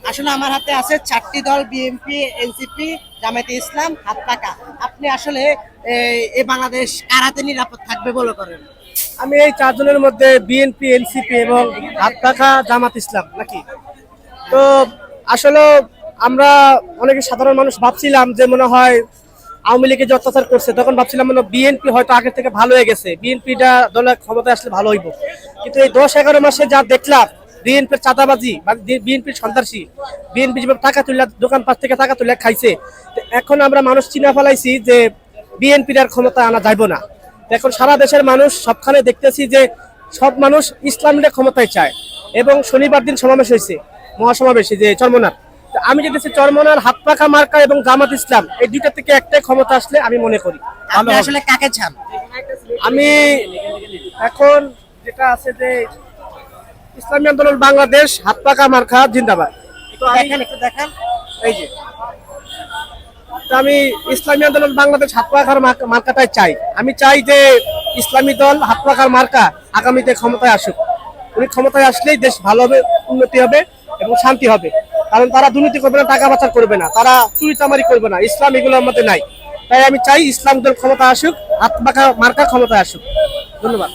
আসলে আমার হাতে আছে 4টি দল, বিএনপি, এনসিপি, জামায়াতে ইসলাম, হাত পাকা। আপনি আসলে এই বাংলাদেশ কার হাতে নিরাপদ থাকবে বলে করেন? আমি এই চারজনের মধ্যে বিএনপি, এনসিপি এবং হাত পাখা জামাত ইসলাম নাকি। তো আসলে আমরা অনেকে সাধারণ মানুষ ভাবছিলাম যে মনে হয় আওয়ামী লীগে যে অত্যাচার করছে তখন ভাবছিলাম মনে বিএনপি হয়তো আগের থেকে ভালো হয়ে গেছে, বিএনপিটা দলের ক্ষমতায় আসলে ভালো হইব। কিন্তু এই 10-11 মাসে যা দেখলাম বিএনপির চাঁদাবাজি বা বিএনপির সন্ত্রাসী, বিএনপি যেভাবে টাকা তুলে দোকানপাট থেকে টাকা তুলে খাইছে, এখন আমরা মানুষ চিনা ফেলাইছি যে বিএনপির আর ক্ষমতা আনা যাইব না। এখন সারা দেশের মানুষ সবখানে দেখতেছি যে সব মানুষ ইসলামের ক্ষমতায় চায়। এবং শনিবার দিন সমাবেশ হয়েছে, মহাসমাবেশে যে চরমনার, আমি যদি চরমনার, হাত পাখা মার্কা এবং জামাত ইসলাম এই দুইটা থেকে একটাই ক্ষমতা আসলে আমি মনে করি আপনি আসলে কাকে চান? আমি এখন যেটা আছে যে ইসলামী আন্দোলন বাংলাদেশ, হাত পাখা মার্কা জিন্দাবাদ। তো একটু দেখেন এই যে আমি ইসলামী আন্দোলন বাংলাদেশ, হাত পাখার মার্কাটাই চাই। আমি চাই যে ইসলামী দল, হাত পাখার মার্কা আগামীতে ক্ষমতায় আসুক। উনি ক্ষমতায় আসলেই দেশ ভালো হবে, উন্নতি হবে এবং শান্তি হবে। কারণ তারা দুর্নীতি করবে না, টাকা পাচার করবে না, তারা চুরি চামারি করবে না। ইসলাম এগুলোর মধ্যে নাই। তাই আমি চাই ইসলাম দল ক্ষমতা আসুক, হাত পাখা মার্কা ক্ষমতায় আসুক। ধন্যবাদ।